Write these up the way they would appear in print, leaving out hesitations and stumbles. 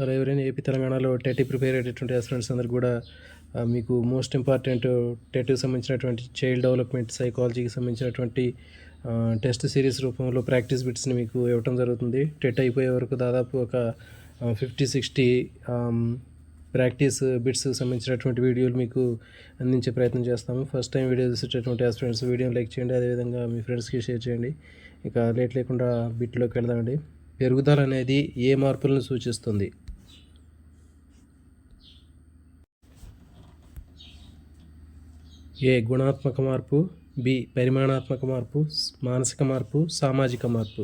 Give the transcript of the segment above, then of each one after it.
అలా ఎవరైనా ఏపీ తెలంగాణలో టెట్ ప్రిపేర్ అయ్యేటటువంటి ఆస్పిరెంట్స్ అందరికి కూడా మీకు మోస్ట్ ఇంపార్టెంట్ టెట్కి సంబంధించినటువంటి చైల్డ్ డెవలప్మెంట్ సైకాలజీకి సంబంధించినటువంటి టెస్ట్ సిరీస్ రూపంలో ప్రాక్టీస్ బిట్స్ని మీకు ఇవ్వటం జరుగుతుంది. టెట్ అయిపోయే వరకు దాదాపు ఒక 50-60 ప్రాక్టీస్ బిట్స్కి సంబంధించినటువంటి వీడియోలు మీకు అందించే ప్రయత్నం చేస్తాము. ఫస్ట్ టైం వీడియో చూసేటటువంటి ఆస్పిరెంట్స్ వీడియోని లైక్ చేయండి, అదేవిధంగా మీ ఫ్రెండ్స్కి షేర్ చేయండి. ఇక లేట్ లేకుండా బిట్లోకి వెళ్దామండి. పెరుగుదల అనేది ఏ మార్పులను సూచిస్తుంది? ఏ గుణాత్మక మార్పు, బి పరిమాణాత్మక మార్పు, మానసిక మార్పు, సామాజిక మార్పు.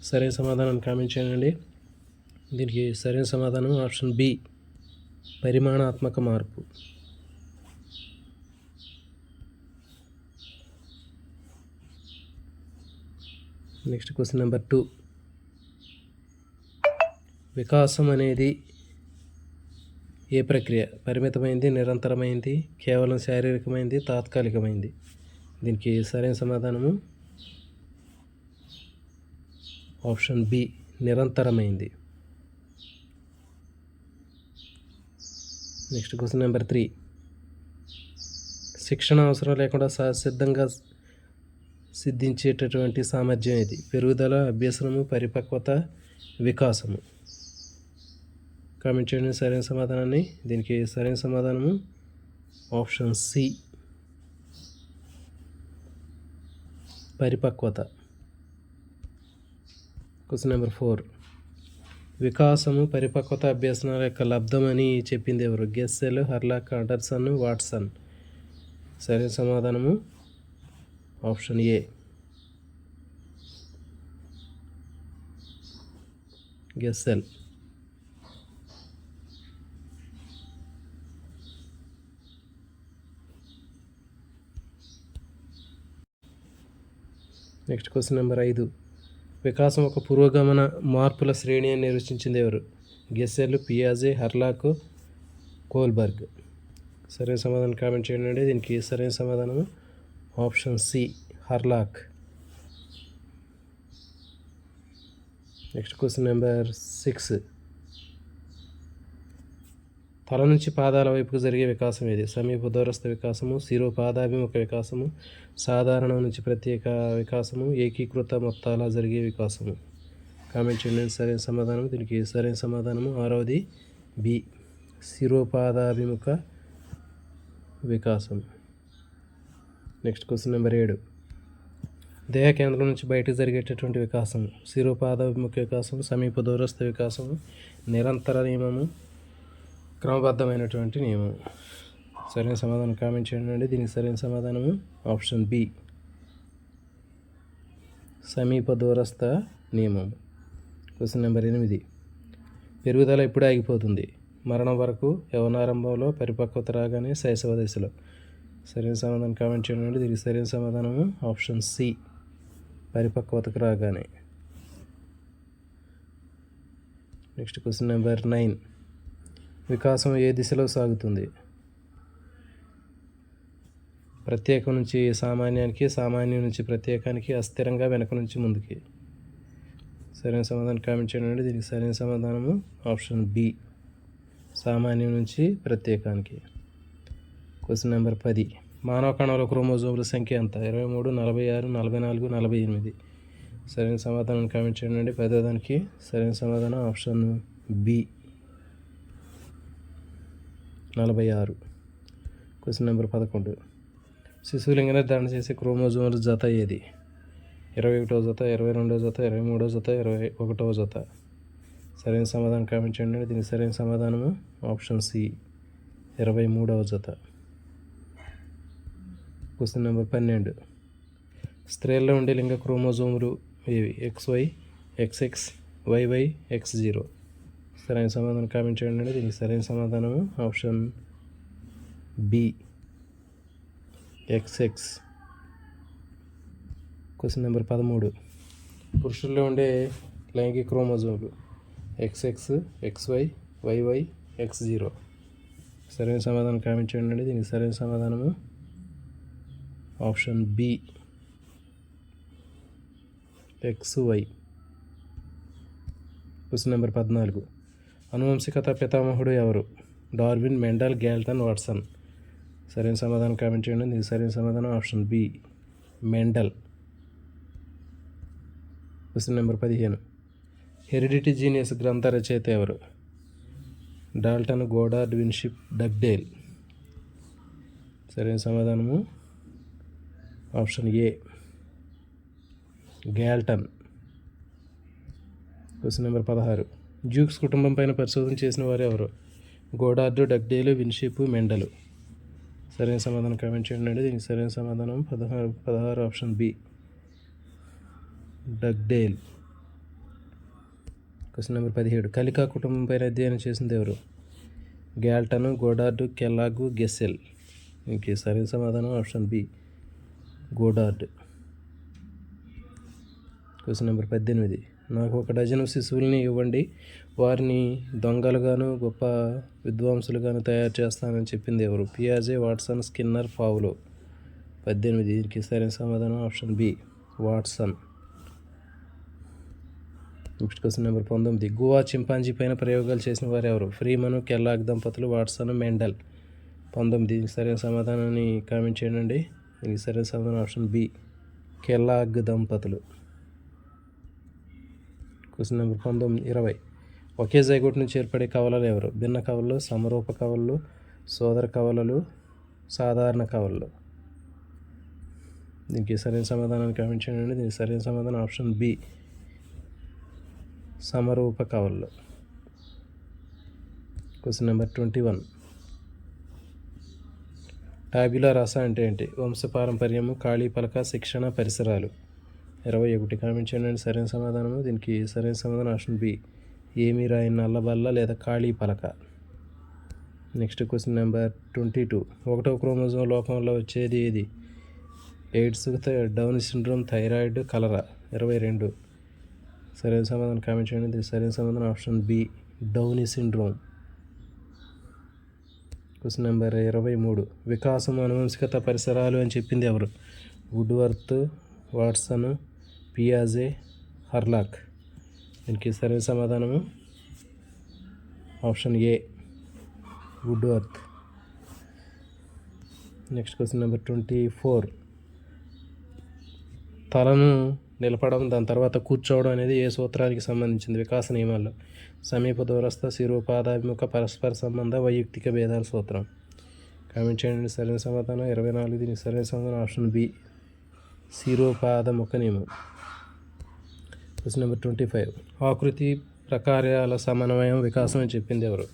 సరైన సమాధానాన్ని కామెంట్ చేయండి. దీనికి సరైన సమాధానం ఆప్షన్ బి పరిమాణాత్మక మార్పు. Next question number 2. వికాసం అనేది ఏ ప్రక్రియ? పరిమితమైంది, నిరంతరమైంది, కేవలం శారీరకమైంది, తాత్కాలికమైంది. దీనికి సరైన సమాధానము ఆప్షన్ బి నిరంతరమైంది. Next question number 3. శిక్షణ అవసరం లేకుండా సహసిద్ధంగా సిద్ధించేటటువంటి సామర్థ్యం ఇది. పెరుగుదల, అభ్యసనము, పరిపక్వత, వికాసము. కామెంట్ చేయండి సరైన సమాధానాన్ని. దీనికి సరైన సమాధానము ఆప్షన్ సి పరిపక్వత. Question number 4. వికాసము, పరిపక్వత, అభ్యసనాల యొక్క లబ్ధం అని చెప్పింది ఎవరు? Gesell, Hurlock, Anderson, Watson. సరైన సమాధానము option A Gesell. Next question number 5. వికాసం ఒక పురోగమన మార్పుల శ్రేణి అని నిర్వచించింది ఎవరు? గెస్సెల్, పియాజే, హర్లాక్, కోల్బర్గ్. సరైన సమాధానం కామెంట్ చేయండి. దీనికి సరైన సమాధానం option C Hurlock. Next question number 6. తల నుంచి పాదాల వైపుకు జరిగే వికాసం ఏది? సమీప దూరస్థ వికాసము, శిరోపాదాభిముఖ వికాసము, సాధారణ నుంచి ప్రత్యేక వికాసము, ఏకీకృత మొత్తాల జరిగే వికాసము. కామెంట్ చేయండి సరైన సమాధానం. దీనికి సరైన సమాధానము 6వది బి శిరోపాదాభిముఖ వికాసం. Next question number 7. దేహ కేంద్రం నుంచి బయటకు జరిగేటటువంటి వికాసం శిరోపాదాభిముఖ వికాసం, సమీప దూరస్థ వికాసము, నిరంతర నియమము, క్రమబద్ధమైనటువంటి నియమం. సరైన సమాధానం కామెంట్ చేయండి. దీనికి సరైన సమాధానము ఆప్షన్ బి సమీప దూరస్థ నియమం. Question number 8. పెరుగుదల ఎప్పుడు ఆగిపోతుంది? మరణం వరకు, యవనారంభంలో, పరిపక్వత రాగానే, శైశవ దశలో. సరైన సమాధానం కామెంట్ చేయండి. దీనికి సరైన సమాధానము ఆప్షన్ సి పరిపక్వతకు రాగానే. Next question number 9. వికాసం ఏ దిశలో సాగుతుంది? ప్రత్యేకం నుంచి సామాన్యానికి, సామాన్యం నుంచి ప్రత్యేకానికి, అస్థిరంగా వెనక నుంచి ముందుకి. సరైన సమాధానం కామెంట్ చేయండి. దీనికి సరైన సమాధానము ఆప్షన్ బి సామాన్యం నుంచి ప్రత్యేకానికి. Question number 10. మానవ కణంలో క్రోమోజోముల సంఖ్య ఎంత? 23, 46, 44, 48. సరైన సమాధానం కామెంట్ చేయండి. 10వ దానికి సరైన సమాధానం ఆప్షన్ బి 46. Question number 11. శిశువులింగ నిర్ధారణ చేసే క్రోమోజోముల జత ఏది? 21వ జత, 22వ జత, 23వ జత, 21వ జత. సరైన సమాధానం కామెంట్ చేయండి. దీనికి సరైన సమాధానము ఆప్షన్ సి 23వ జత. Question number 12. స్త్రీల్లో ఉండే లింగ క్రోమోజోములు ఏవి? XY, XX, YY, X0. సరైన సమాధానం కామెంట్ చేయండి. దీనికి సరైన సమాధానము option B XX. Question number 13. పురుషుల్లో ఉండే లైంగిక క్రోమోజోములు XX, XY, YY, X0. సరైన సమాధానం కామెంట్ చేయండి. దీనికి సరైన సమాధానము option B XY. Question number 14. అనువంశికత పితామహుడు ఎవరు? Darwin, Mendel, Galton, Watson. సరైన సమాధానం కామెంట్ చేయండి. దీనికి సరైన సమాధానం option B, Mendel. Question number 15. Heredity genius గ్రంథ రచయిత ఎవరు? Dalton, Goddard, Winship, Dugdale. సరైన సమాధానము option A, Galton. Question number 16. Jukes కుటుంబం పైన పరిశోధన చేసిన వారు ఎవరు? గోడార్డు, డగ్డేలు, విన్షిప్, మెండలు. సరైన సమాధానం కామెంట్ చేయండి. దీనికి సరైన సమాధానం 16 option B, Dugdale. Question number 17. Kallikak కుటుంబం పైన అధ్యయనం చేసింది ఎవరు? Galton, Goddard, Kellogg, Gesell. దీనికి సరైన సమాధానం option B, Goddard. Question number 18. నాకు 1 డజను శిశువుల్ని ఇవ్వండి, వారిని దొంగలుగాను గొప్ప విద్వాంసులుగాను తయారు చేస్తానని చెప్పింది ఎవరు? పియాజే, వాట్సన్, స్కిన్నర్, పావులో. 18. దీనికి సరైన సమాధానం option B, Watson. Next question number 19. Gua chimpanzee పైన ప్రయోగాలు చేసిన వారు ఎవరు? ఫ్రీమన్, కెల్లాగ్ దంపతులు, వాట్సన్, మెండల్. 19. దీనికి సరైన సమాధానాన్ని కామెంట్ చేయండి. దీనికి సరైన సమాధానం ఆప్షన్ బి, కెల్లాగ్ దంపతులు. Question number 20. ఒకే జైగోట్ నుంచి ఏర్పడే కవలలు ఎవరు? భిన్న కవలలు, సమరూప కవలలు, సోదర కవలలు, సాధారణ కవలలు. దీనికి సరైన సమాధానాన్ని కామెంట్ చేయండి. దీనికి సరైన సమాధానం ఆప్షన్ బి, సమరూప కవలలు. Question number 21. టాబ్యులా రాస అంటే ఏంటి? వంశపారంపర్యము, ఖాళీ పలక, శిక్షణ, పరిసరాలు. 21. కామెంట్ చేయండి. సరైన సమాధానము దీనికి సరైన సమాధానం ఆప్షన్ బి, ఏమీ రాయి నల్లబల్ల లేదా ఖాళీ పలక. Next question number 22. 1వ క్రోమోజోమ్ లోపం వల్ల వచ్చేది ఏది? AIDS, Down syndrome, thyroid, cholera. 22. సరైన సమాధానం కామెంట్ చేయండి. దీనికి సరైన సమాధానం option B, Down syndrome. Question number 23. వికాసం, అనువంశికత, పరిసరాలు అని చెప్పింది ఎవరు? వుడ్వర్త్, వాట్సన్, పియాజే, హర్లాక్. దీనికి సరైన సమాధానము option A, Woodworth. Next question number 24. తలను నిలపడం, దాని తర్వాత కూర్చోవడం అనేది ఏ సూత్రానికి సంబంధించింది? వికాస నియమాల్లో సమీప దూరస్థ, శిరోపాదాభిముఖ, పరస్పర సంబంధ, వైయక్తిక భేదాల సూత్రం. కామెంట్ చేయండి. సరైన సమాధానం 24. దీనికి సరైన సమాధానం ఆప్షన్ బి, శిరోపాదముఖ నియమం. Question number 25. ఆకృతి ప్రకార్యాల సమన్వయం వికాసం అని చెప్పింది ఎవరు?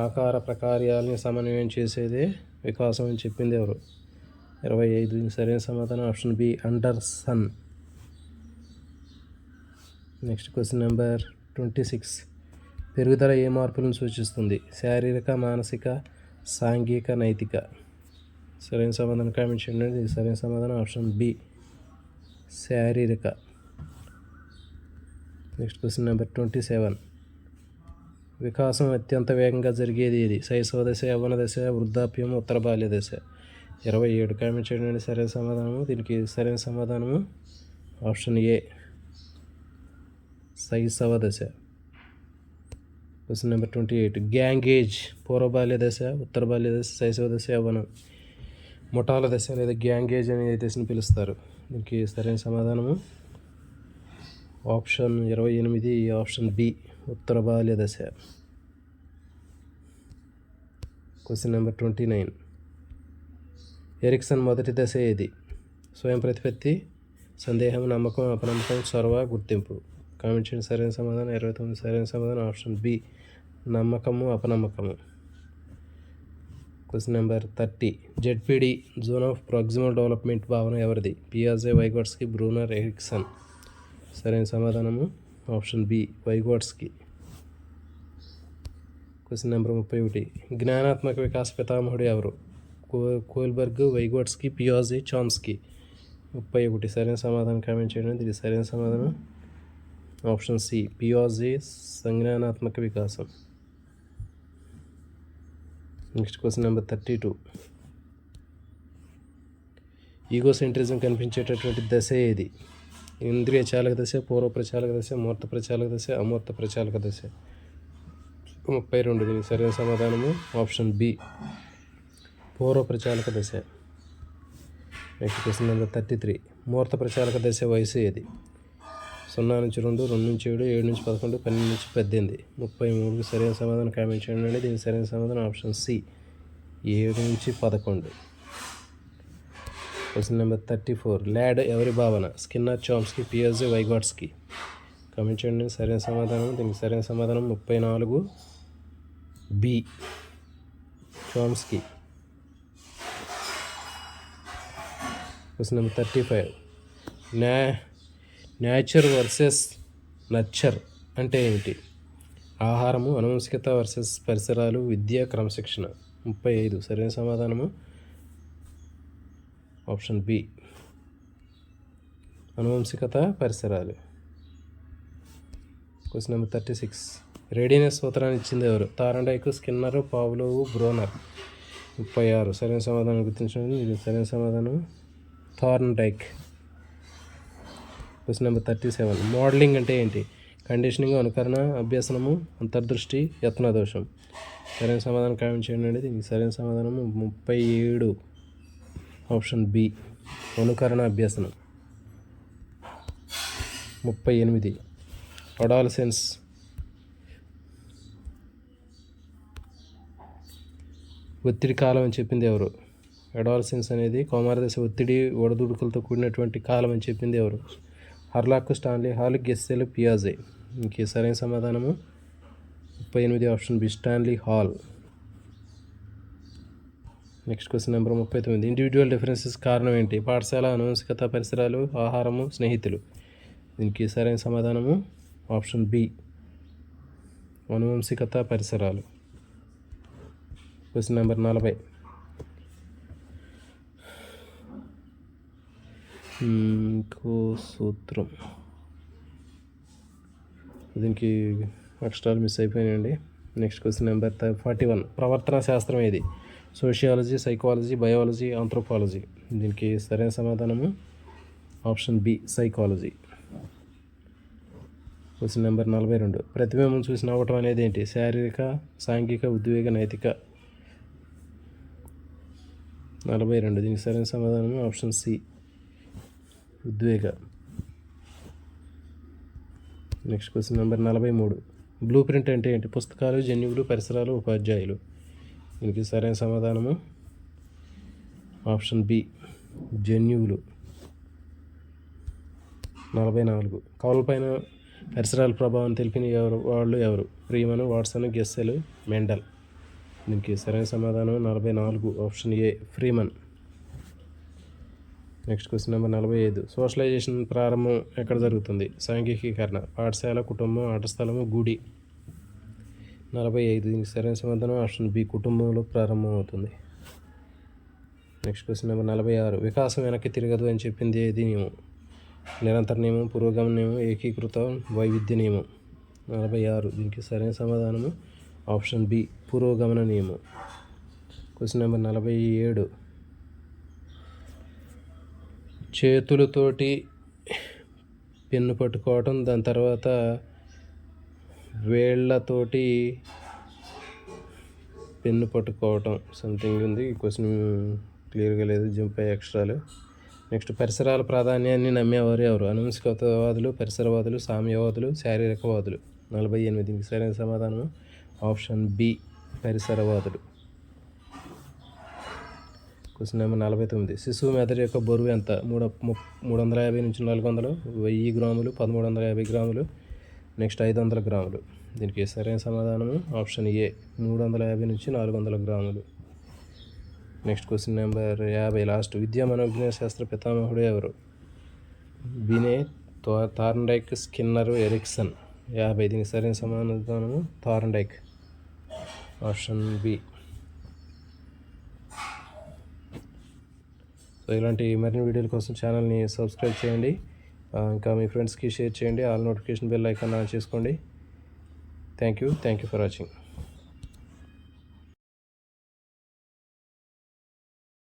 ఆకార ప్రకార్యాలని సమన్వయం చేసేదే వికాసం అని చెప్పింది ఎవరు? 25. దీనికి సరైన సమాధానం option B, Anderson. Next question number 26. పెరుగుదల ఏ మార్పులను సూచిస్తుంది? శారీరక, మానసిక, సాంఘిక, నైతిక. సరైన సమాధానం కామెంట్ చేయండి. సరైన సమాధానం ఆప్షన్ బి, శారీరక. Next question number 27. వికాసం అత్యంత వేగంగా జరిగేది ఏది? శైశవ దశ, యవ్వన దశ, వృద్ధాప్యం, ఉత్తర బాల్య దశ. 27. కామెంట్ చేయండి. సరైన సమాధానము దీనికి సరైన సమాధానము ఆప్షన్ ఏ, శైశవ దశ. Question number 28. గ్యాంగ్ ఏజ్, పూర్వ బాల్య దశ, ఉత్తర బాల్య దశ, శైశవ దశ, యవ్వనం. ముఠాల దశ లేదా గ్యాంగ్ ఏజ్ అనే దశను పిలుస్తారు. దీనికి సరైన సమాధానము ఆప్షన్ 28, ఆప్షన్ బి, ఉత్తర బాల్య దశ. Question number 29. ఎరిక్సన్ మొదటి దశ ఏది? స్వయం ప్రతిపత్తి, సందేహం, నమ్మకం, అపనమ్మకం, చొరవ, గుర్తింపు. కామెంట్ చేయండి. సరైన సమాధానం 29. సరైన సమాధానం ఆప్షన్ బి, నమ్మకము, అపనమ్మకము. Question number 30. ZPD, zone of proximal development భావన ఎవరిది? పియాజే, వైగోట్స్కీ, బ్రూనర్, ఎరిక్సన్. సరైన సమాధానము option B, Vygotsky. Question number 31. జ్ఞానాత్మక వికాస పితామహుడు ఎవరు? కోల్బర్గ్, వైగోట్స్కీ, పియాజే, చామ్స్కీ. 31. సరైన సమాధానం కామెంట్ చేయండి. ఇది సరైన సమాధానం ఆప్షన్ సి, పియాజే, సంజ్ఞానాత్మక వికాసం. Next question number 32. ఈగోసెంట్రిజం కనిపించేటటువంటి దశ ఏది? ఇంద్రియ చాలక దశ, పూర్వ ప్రచాలక దశ, మూర్త ప్రచాలక దశ, అమూర్త ప్రచాలక దశ. 32 దీనికి సరైన సమాధానము ఆప్షన్ బి, పూర్వ ప్రచాలక దశ. Next question number 33. మూర్త ప్రచాలక దశ వయసు ఏది? 0 నుంచి 2, 2 నుంచి 7, 7 నుంచి 11, 12 నుంచి 18. 33కి సరైన సమాధానం కామెంట్ చేయండి. దీనికి సరైన సమాధానం ఆప్షన్ సి, 7 నుంచి 11. Question number 34. ల్యాడ్ ఎవరి భావన? స్కిన్నర్, చామ్స్కీ, పియాజే, వైగాట్స్కీ. కామెంట్ చేయండి సరైన సమాధానం. దీనికి సరైన సమాధానం 34 B, Chomsky. Question number 35. Nature versus nurture అంటే ఏమిటి? ఆహారము, అనువంశికత వర్సెస్ పరిసరాలు, విద్య, క్రమశిక్షణ. 35 సరైన సమాధానము ఆప్షన్ బి, అనువంశికత, పరిసరాలు. Question number 36. రేడియస్ సూత్రాన్ని ఇచ్చింది ఎవరు? Thorndike, Skinner, Pavlov, Bruner. 36 సరైన సమాధానం గుర్తించండి. ఇది సరైన సమాధానం థార్న్డైక్. Question number 37. మోడలింగ్ అంటే ఏంటి? కండిషనింగ్, అనుకరణ, అభ్యసనము, అంతర్దృష్టి, యత్నదోషం. సరైన సమాధానం కామెంట్ చేయండి. దీనికి సరైన సమాధానము 37 ఆప్షన్ బి, అనుకరణ, అభ్యసనం. 38. అడాలసెన్స్ ఒత్తిడి కాలం అని చెప్పింది ఎవరు? అడాలసెన్స్ అనేది కౌమారదశ ఒత్తిడి, ఒడదుడుకులతో కూడినటువంటి కాలం అని చెప్పింది ఎవరు? హర్లాక్, స్టాన్లీ హాల్, గెస్సెల్, పియాజే. ఇంక సరైన సమాధానము 38 option B, Stanley Hall. Next question number 39. Individual differences కారణం ఏంటి? పాఠశాల, అనువంశికత, పరిసరాలు, ఆహారము, స్నేహితులు. దీనికి సరైన సమాధానము ఆప్షన్ బి, అనువంశికత, పరిసరాలు. Question number 40. ఇంకో సూత్రం, దీనికి అక్షరాలు మిస్ అయిపోయినాయండి. Next question number 41. ప్రవర్తన శాస్త్రం ఏది? Sociology, psychology, biology, anthropology. దీనికి సరైన సమాధానము option B, psychology. Question number 42. ప్రతిబింబం చూసి నవ్వటం అనేది ఏంటి? శారీరక, సాంఘిక, ఉద్వేగ, నైతిక. 42 దీనికి సరైన సమాధానము ఆప్షన్ సి, ఉద్వేగ. Next question number 43. Blueprint అంటే ఏంటి? పుస్తకాలు, జన్యువులు, పరిసరాలు, ఉపాధ్యాయులు. దీనికి సరైన సమాధానము ఆప్షన్ బి, జన్యువులు. 44. కవులపైన పరిసరాల ప్రభావం తెలిపిన వాళ్ళు ఎవరు? Freeman, Watson, గెస్సెల్, Mendel. దీనికి సరైన సమాధానం 44 option A, Freeman. Next question number 45. Socialisation ప్రారంభం ఎక్కడ జరుగుతుంది? సాంఘికీకరణ, పాఠశాల, కుటుంబం, ఆట స్థలము, గుడి. 45 దీనికి సరైన సమాధానం ఆప్షన్ బి, కుటుంబంలో ప్రారంభం అవుతుంది. Next question number 46. వికాసం వెనక్కి తిరగదు అని చెప్పింది ఏది నియమం? నిరంతర నియమం, పురోగమన నియమం, ఏకీకృత వైవిధ్య నియమం. 46 దీనికి సరైన సమాధానము ఆప్షన్ బి, పురోగమన నియమం. Question number 47. చేతులతోటి పెన్ను పట్టుకోవటం, దాని తర్వాత వేళ్ళతోటి పెన్ను పట్టుకోవటం సంథింగ్ ఉంది. ఈ క్వశ్చన్ క్లియర్గా లేదు, జంప్ అయ్యే అక్షరాలు. నెక్స్ట్ పరిసరాల ప్రాధాన్యాన్ని నమ్మేవారు ఎవరు? అనువంశికవాదులు, పరిసరవాదులు, సామ్యవాదులు, శారీరకవాదులు. 48 దీనికి సరైన సమాధానం ఆప్షన్ బి, పరిసరవాదులు. Question number 49. శిశువు మెదడు యొక్క బరువు ఎంత? 350 నుంచి 400, 1000 గ్రాములు, 1350 గ్రాములు, నెక్స్ట్ 500 గ్రాములు. దీనికి సరైన సమాధానము ఆప్షన్ ఏ, 350 నుంచి 400 గ్రాములు. Next question number 50 last. విద్యా మనోజ్ఞాన శాస్త్ర పితామహుడు ఎవరు? బినే, థార్న్డైక్, స్కిన్నర్, ఎరిక్సన్. 50 దీనికి సరైన సమాధానము థార్న్డైక్ ఆప్షన్ బి. సో ఇలాంటి మరిన్ని వీడియోల కోసం ఛానల్ని సబ్స్క్రైబ్ చేయండి. ఇంకా మీ ఫ్రెండ్స్కి షేర్ చేయండి. All notification bell icon on చేసుకోండి. Thank you for watching.